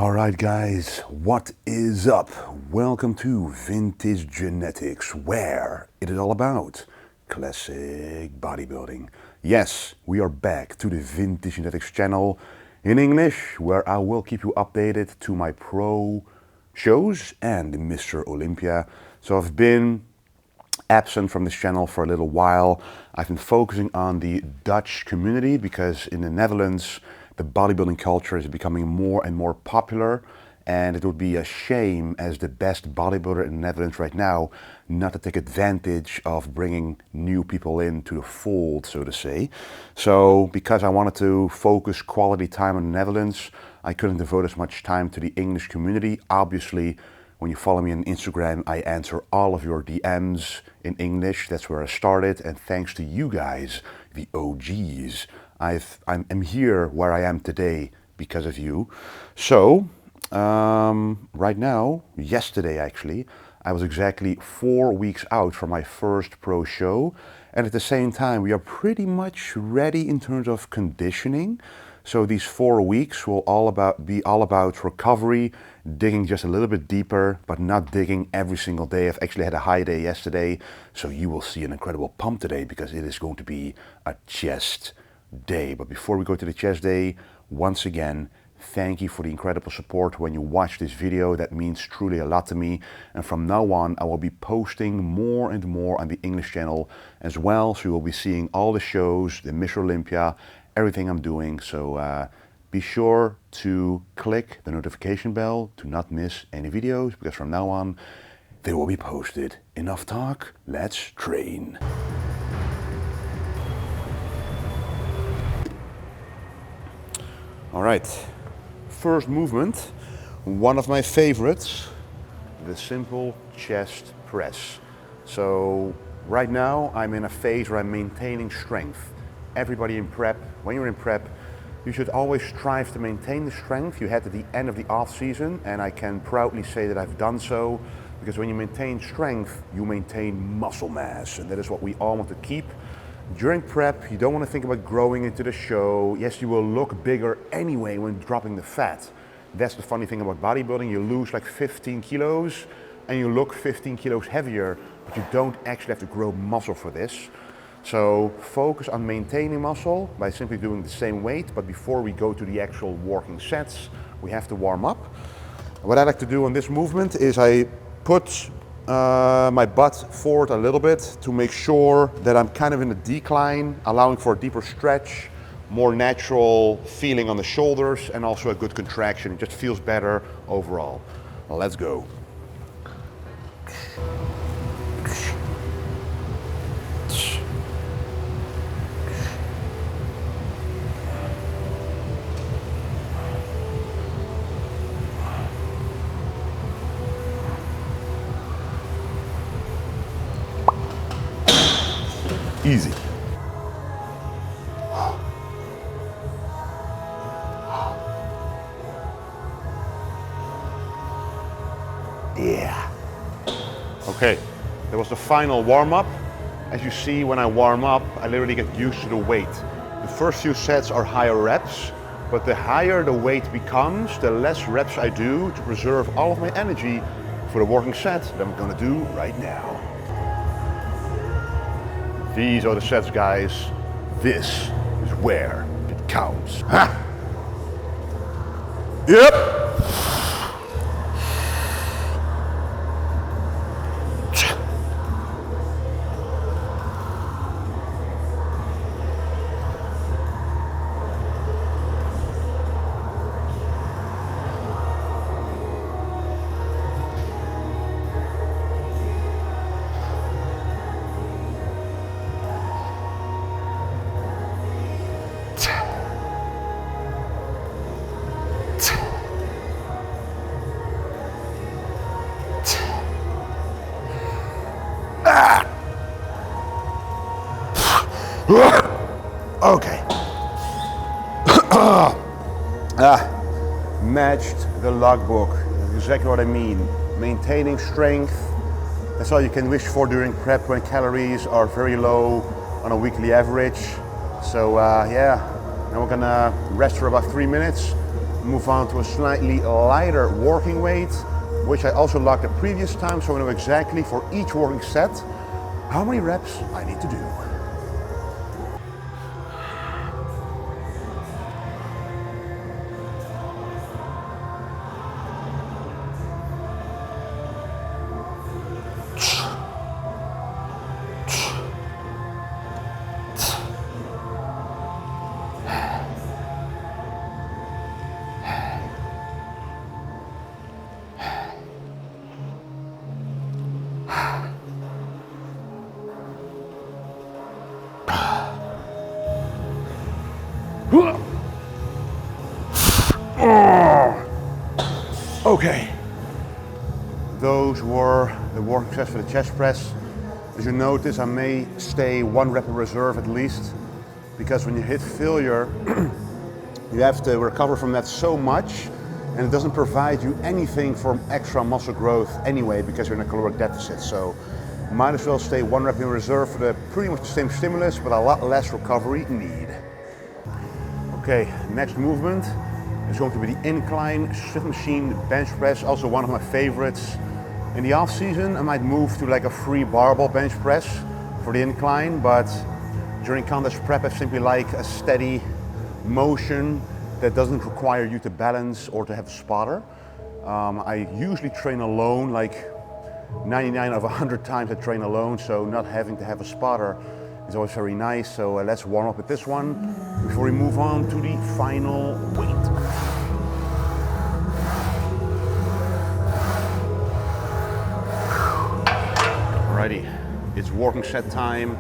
Alright guys, what is up? Welcome to Vintage Genetics, where it is all about classic bodybuilding. Yes, we are back to the Vintage Genetics channel in English, where I will keep you updated to my pro shows and Mr. Olympia. So I've been absent from this channel for a little while. I've been focusing on the Dutch community because in the Netherlands the bodybuilding culture is becoming more and more popular, and it would be a shame as the best bodybuilder in the Netherlands right now not to take advantage of bringing new people into the fold, so to say. So because I wanted to focus quality time in the Netherlands, I couldn't devote as much time to the English community. Obviously, when you follow me on Instagram, I answer all of your DMs in English. That's where I started, and thanks to you guys, the OGs, I'm here where I am today because of you. So right now, yesterday actually, I was exactly 4 weeks out from my first pro show, and at the same time we are pretty much ready in terms of conditioning. So these 4 weeks will be all about recovery, digging just a little bit deeper, but not digging every single day. I've actually had a high day yesterday, so you will see an incredible pump today because it is going to be a chest day. But before we go to the chest day, once again, thank you for the incredible support when you watch this video. That means truly a lot to me. And from now on, I will be posting more and more on the English channel as well. So you will be seeing all the shows, the Mr. Olympia, everything I'm doing. So be sure to click the notification bell to not miss any videos, because from now on, they will be posted. Enough talk, let's train. All right, first movement, one of my favorites, the simple chest press. So right now I'm in a phase where I'm maintaining strength. Everybody in prep, when you're in prep, you should always strive to maintain the strength you had at the end of the off season, and I can proudly say that I've done so, because when you maintain strength, you maintain muscle mass, and that is what we all want to keep. During prep, you don't want to think about growing into the show. Yes, you will look bigger anyway when dropping the fat. That's the funny thing about bodybuilding. You lose like 15 kilos and you look 15 kilos heavier, but you don't actually have to grow muscle for this. So focus on maintaining muscle by simply doing the same weight, but before we go to the actual working sets, we have to warm up. What I like to do on this movement is I put my butt forward a little bit to make sure that I'm kind of in a decline, allowing for a deeper stretch, more natural feeling on the shoulders, and also a good contraction. It just feels better overall. Well, let's go. Easy. Yeah. Okay, that was the final warm-up. As you see, when I warm up, I literally get used to the weight. The first few sets are higher reps, but the higher the weight becomes, the less reps I do to preserve all of my energy for the working set that I'm gonna do right now. These are the sets, guys. This is where it counts. Ha! Yep! Okay. Matched the logbook. That's exactly what I mean. Maintaining strength. That's all you can wish for during prep when calories are very low on a weekly average. So yeah, now we're gonna rest for about 3 minutes. Move on to a slightly lighter working weight, which I also logged the previous time, so I know exactly for each working set how many reps I need to do. Okay, those were the working sets for the chest press. As you notice, I may stay 1 rep in reserve at least, because when you hit failure, you have to recover from that so much, and it doesn't provide you anything for extra muscle growth anyway, because you're in a caloric deficit. So might as well stay 1 rep in reserve for the pretty much the same stimulus, but a lot less recovery need. Okay, next movement is going to be the incline shift machine bench press, also one of my favorites. In the off season, I might move to like a free barbell bench press for the incline, but during contest prep, I simply like a steady motion that doesn't require you to balance or to have a spotter. I usually train alone, like 99 of 100 times I train alone, so not having to have a spotter is always very nice. So let's warm up with this one before we move on to the final weight. Alrighty, it's working set time,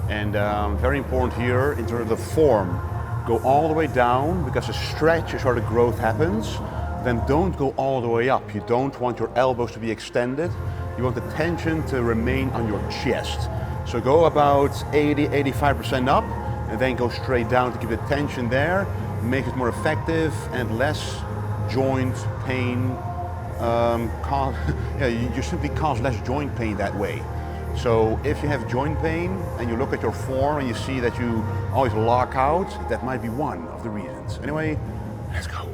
and very important here in terms of the form. Go all the way down, because the stretch is where the growth happens. Then don't go all the way up. You don't want your elbows to be extended. You want the tension to remain on your chest. So go about 80–85% up, and then go straight down to keep the tension there, make it more effective and less joint pain. You simply cause less joint pain that way. So if you have joint pain and you look at your form and you see that you always lock out, that might be one of the reasons. Anyway, let's go.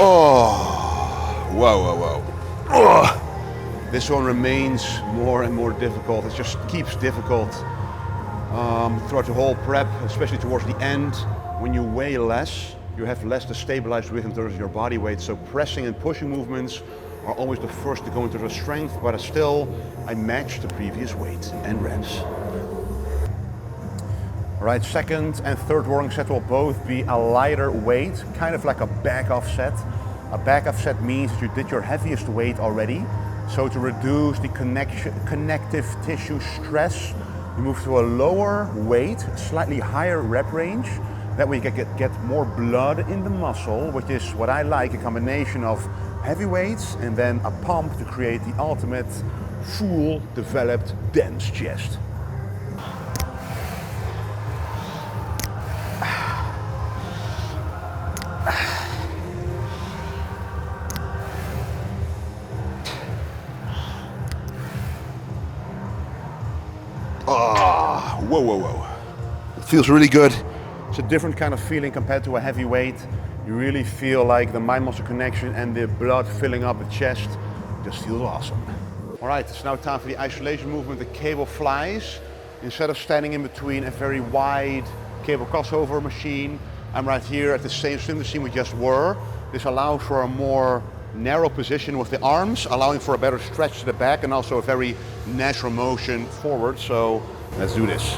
Oh, whoa. Oh. This one remains more and more difficult. It just keeps difficult throughout the whole prep, especially towards the end. When you weigh less, you have less to stabilize with in terms of your body weight. So pressing and pushing movements are always the first to go into the strength, but still, I match the previous weight and reps. All right, second and third working set will both be a lighter weight, kind of like a back-off set. A back-off set means that you did your heaviest weight already. So to reduce the connective tissue stress, you move to a lower weight, slightly higher rep range. That way you get more blood in the muscle, which is what I like, a combination of heavy weights and then a pump to create the ultimate, full, developed, dense chest. Whoa. It feels really good. It's a different kind of feeling compared to a heavy weight. You really feel like the mind-muscle connection and the blood filling up the chest. It just feels awesome. All right, it's now time for the isolation movement, the cable flies. Instead of standing in between a very wide cable crossover machine, I'm right here at the same swim machine we just were. This allows for a more narrow position with the arms, allowing for a better stretch to the back and also a very natural motion forward. So let's do this.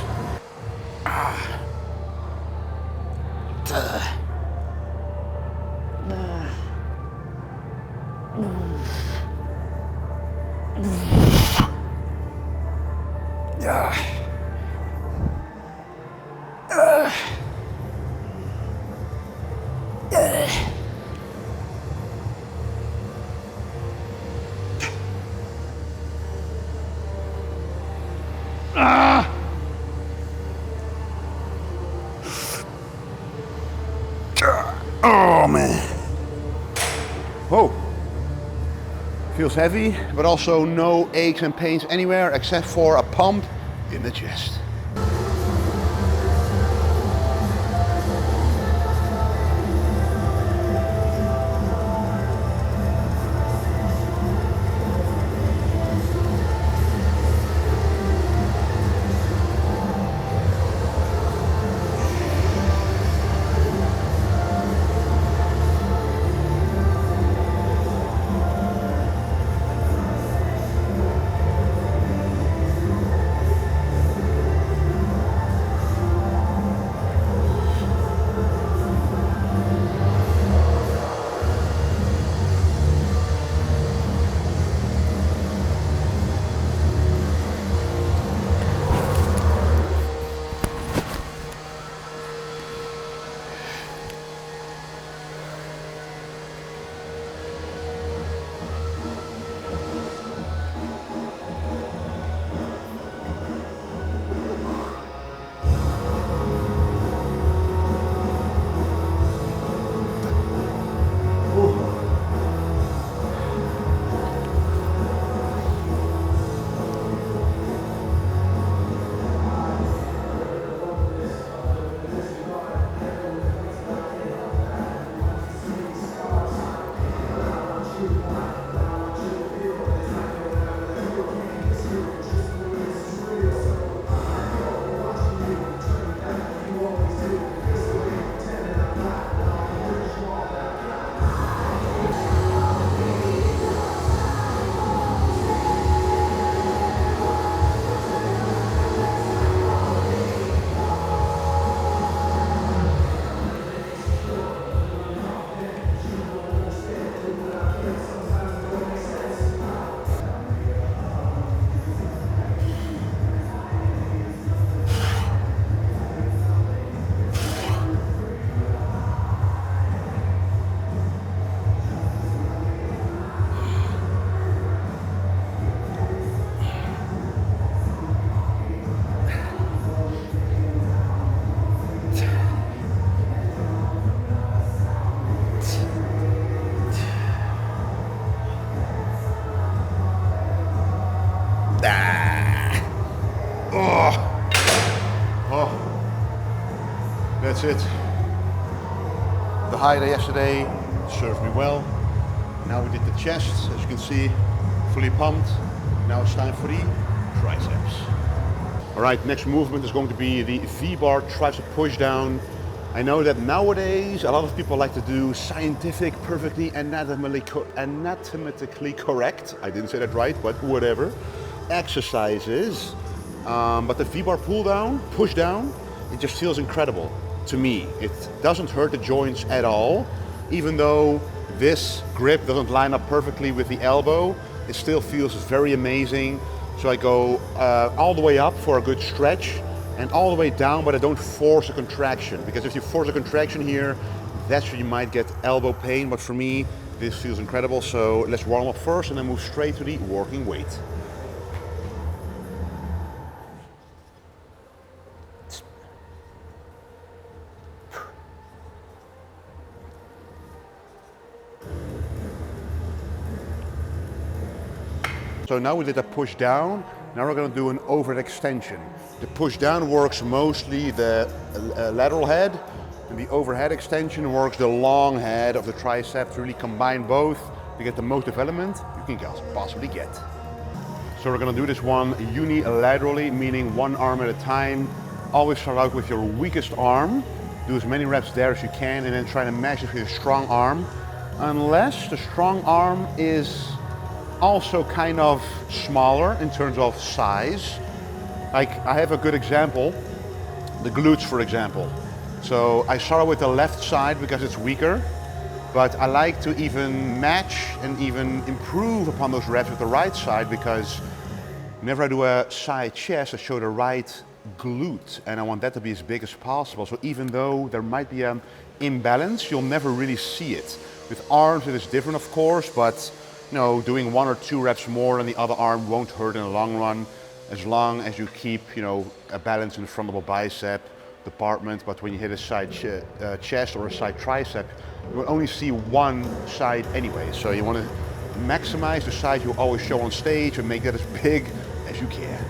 Oh man. Whoa. Feels heavy, but also no aches and pains anywhere except for a pump in the chest. That's it. The high day yesterday served me well. Now we did the chest, as you can see, fully pumped. Now it's time for the triceps. All right, next movement is going to be the V-bar tricep pushdown. I know that nowadays a lot of people like to do scientific, perfectly anatomically correct, I didn't say that right, but whatever, exercises. But the V-bar push down, it just feels incredible to me. It doesn't hurt the joints at all. Even though this grip doesn't line up perfectly with the elbow, it still feels very amazing. So I go all the way up for a good stretch and all the way down, but I don't force a contraction, because if you force a contraction here, that's where you might get elbow pain. But for me, this feels incredible. So let's warm up first and then move straight to the working weight. So now we did a push down. Now we're going to do an overhead extension. The push down works mostly the lateral head, and the overhead extension works the long head of the tricep. To really combine both to get the most development you can possibly get. So we're going to do this one unilaterally, meaning one arm at a time. Always start out with your weakest arm. Do as many reps there as you can, and then try to match it with your strong arm. Unless the strong arm is also kind of smaller in terms of size. Like, I have a good example, the glutes for example. So I start with the left side because it's weaker, but I like to even match and even improve upon those reps with the right side, because whenever I do a side chest, I show the right glute and I want that to be as big as possible. So even though there might be an imbalance, you'll never really see it. With arms it is different of course, but you know, doing 1 or 2 reps more than the other arm won't hurt in the long run, as long as you keep, you know, a balance in the front of a bicep department, but when you hit a side chest or a side tricep, you will only see one side anyway. So you want to maximize the side you always show on stage and make that as big as you can.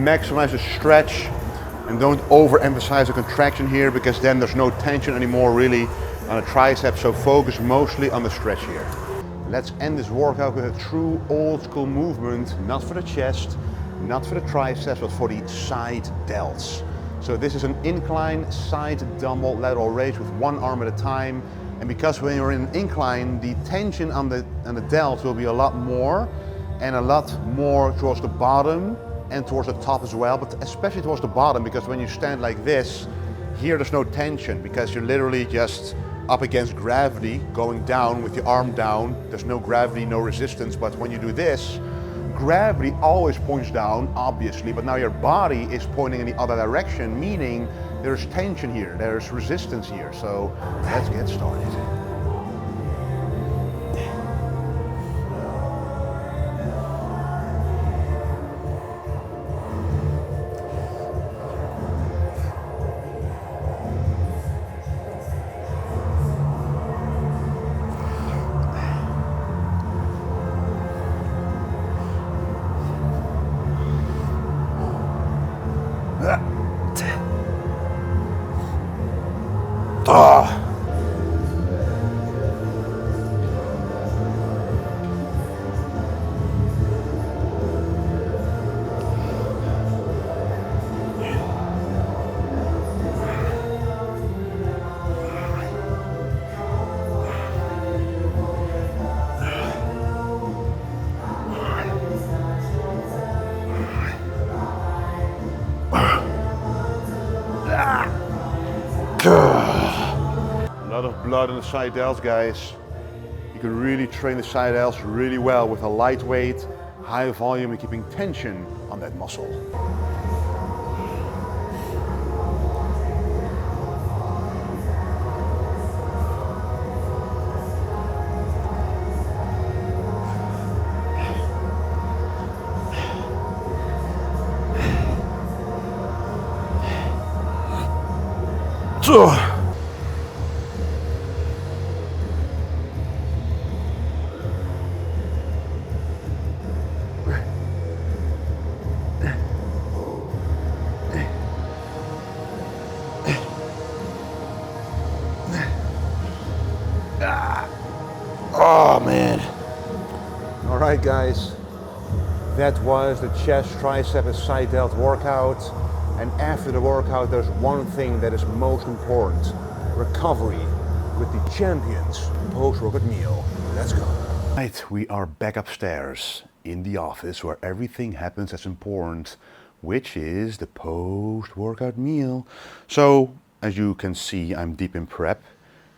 Maximize the stretch and don't overemphasize the contraction here, because then there's no tension anymore really on the tricep, so focus mostly on the stretch here. Let's end this workout with a true old school movement, not for the chest, not for the triceps, but for the side delts. So this is an incline side dumbbell lateral raise with one arm at a time, and because when you're in an incline, the tension on the delts will be a lot more, and a lot more towards the bottom and towards the top as well, but especially towards the bottom, because when you stand like this, here there's no tension because you're literally just up against gravity going down with your arm down. There's no gravity, no resistance, but when you do this, gravity always points down, obviously, but now your body is pointing in the other direction, meaning there's tension here, there's resistance here. So let's get started. A lot of blood in the side delts, guys. You can really train the side delts really well with a lightweight, high volume, and keeping tension on that muscle. Oh man. All right guys, that was the chest, tricep and side delt workout. And after the workout, there's one thing that is most important: recovery with the champions post-workout meal. Let's go. Right, we are back upstairs in the office where everything happens that's important, which is the post-workout meal. So as you can see, I'm deep in prep,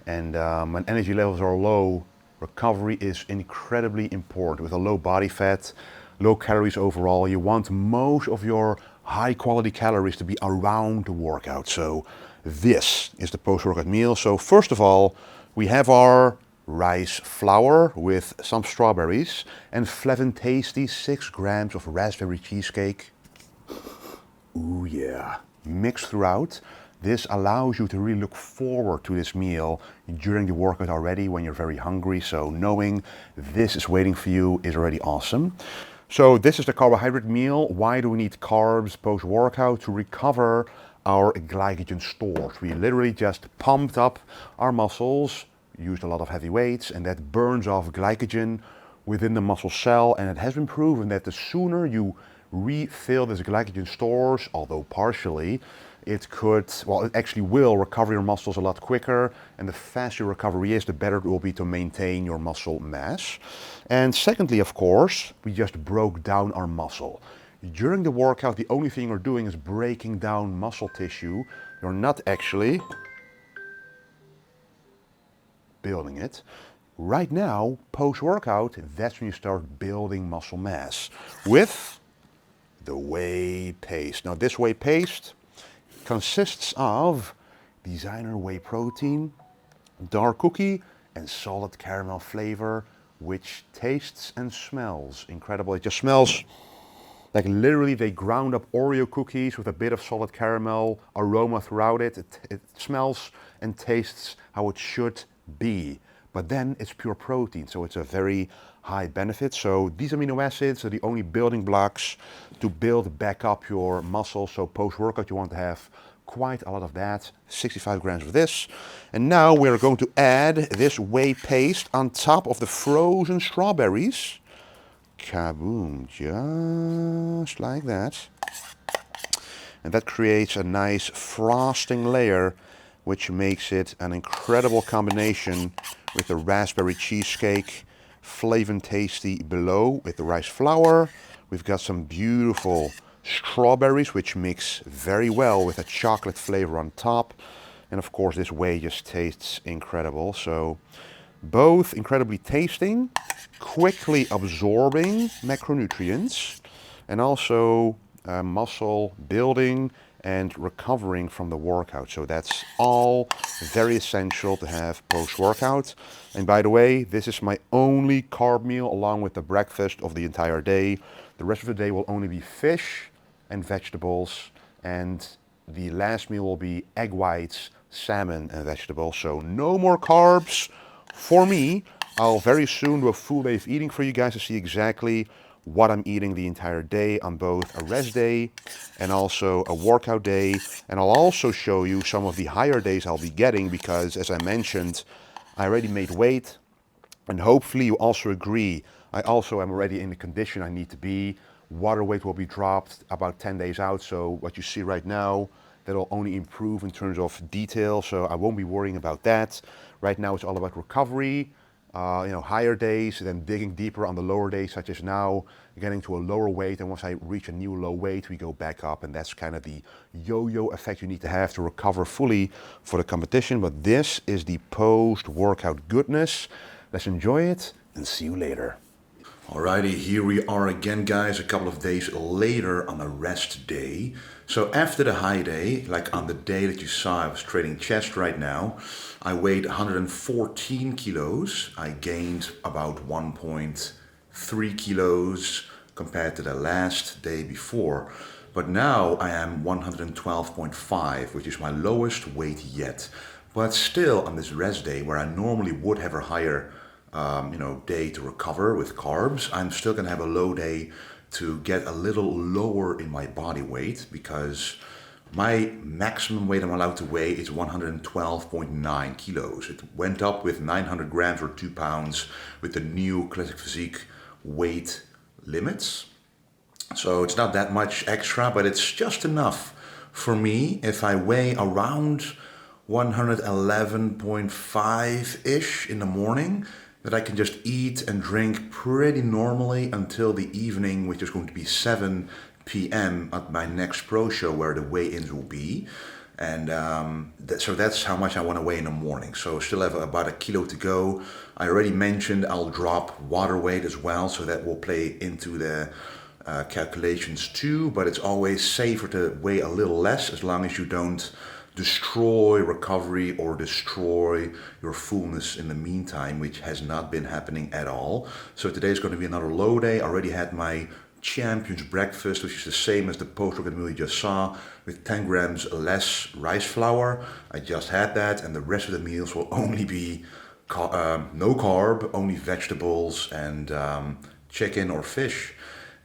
and when energy levels are low, recovery is incredibly important. With a low body fat, low calories overall, you want most of your high quality calories to be around the workout. So this is the post-workout meal. So first of all, we have our rice flour with some strawberries, and Flavin Tasty 6 grams of raspberry cheesecake. Ooh yeah, mixed throughout. This allows you to really look forward to this meal during the workout already when you're very hungry. So knowing this is waiting for you is already awesome. So this is the carbohydrate meal. Why do we need carbs post-workout? To recover our glycogen stores. We literally just pumped up our muscles, used a lot of heavy weights, and that burns off glycogen within the muscle cell. And it has been proven that the sooner you refill these glycogen stores, although partially, it actually will recover your muscles a lot quicker, and the faster your recovery is, the better it will be to maintain your muscle mass. And secondly, of course, we just broke down our muscle. During the workout, the only thing you're doing is breaking down muscle tissue. You're not actually building it. Right now, post-workout, that's when you start building muscle mass with the whey paste. Now this whey paste consists of designer whey protein, dark cookie, and solid caramel flavor, which tastes and smells incredible. It just smells like literally they ground up Oreo cookies with a bit of solid caramel aroma throughout it. It smells and tastes how it should be. But then it's pure protein, so it's a very high benefit. So these amino acids are the only building blocks to build back up your muscle. So post-workout you want to have quite a lot of that, 65 grams of this. And now we're going to add this whey paste on top of the frozen strawberries. Kaboom, just like that. And that creates a nice frosting layer, which makes it an incredible combination with the raspberry cheesecake, Flavin Tasty below with the rice flour. We've got some beautiful strawberries, which mix very well with a chocolate flavor on top. And of course, this whey just tastes incredible. So both incredibly tasting, quickly absorbing macronutrients, and also muscle building and recovering from the workout. So that's all very essential to have post-workout. And by the way, this is my only carb meal along with the breakfast of the entire day. The rest of the day will only be fish and vegetables, and the last meal will be egg whites, salmon, and vegetables. So no more carbs for me. I'll very soon do a full day of eating for you guys to see exactly what I'm eating the entire day on both a rest day and also a workout day. And I'll also show you some of the higher days I'll be getting because, as I mentioned, I already made weight, and hopefully you also agree, I also am already in the condition I need to be. Water weight will be dropped about 10 days out, so what you see right now, that'll only improve in terms of detail, so I won't be worrying about that. Right now it's all about recovery. Higher days, then digging deeper on the lower days, such as now, getting to a lower weight. And once I reach a new low weight, we go back up. And that's kind of the yo-yo effect you need to have to recover fully for the competition. But this is the post-workout goodness. Let's enjoy it and see you later. Alrighty, here we are again, guys, a couple of days later on a rest day. So after the high day, like on the day that you saw I was training chest right now, I weighed 114 kilos. I gained about 1.3 kilos compared to the last day before. But now I am 112.5, which is my lowest weight yet. But still on this rest day where I normally would have a higher day to recover with carbs, I'm still gonna have a low day to get a little lower in my body weight because my maximum weight I'm allowed to weigh is 112.9 kilos. It went up with 900 grams or 2 pounds with the new Classic Physique weight limits. So it's not that much extra, but it's just enough for me if I weigh around 111.5-ish in the morning, that I can just eat and drink pretty normally until the evening, which is going to be 7 p.m. at my next pro show where the weigh-ins will be. And so that's how much I want to weigh in the morning. So still have about a kilo to go. I already mentioned I'll drop water weight as well, so that will play into the calculations too, but it's always safer to weigh a little less as long as you don't destroy recovery or destroy your fullness in the meantime, which has not been happening at all. So today is going to be another low day. I already had my Champion's breakfast, which is the same as the post-workout meal you just saw, with 10 grams less rice flour. I just had that, and the rest of the meals will only be no carb, only vegetables and chicken or fish.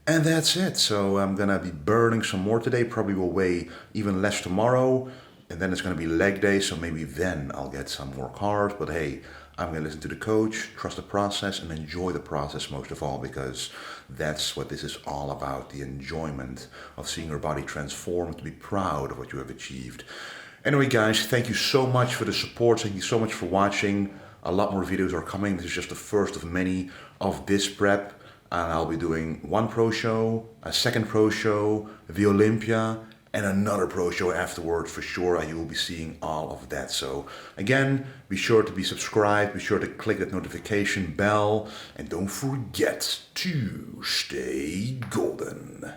And that's it. So I'm gonna be burning some more today. Probably will weigh even less tomorrow. And then it's gonna be leg day, so maybe then I'll get some more carbs. But hey, I'm gonna listen to the coach, trust the process, and enjoy the process most of all, because that's what this is all about, the enjoyment of seeing your body transform, to be proud of what you have achieved. Anyway, guys, thank you so much for the support. Thank you so much for watching. A lot more videos are coming. This is just the first of many of this prep. And I'll be doing one pro show, a second pro show, the Olympia, and another pro show afterward for sure. You will be seeing all of that. So again, be sure to be subscribed, be sure to click that notification bell, and don't forget to stay golden.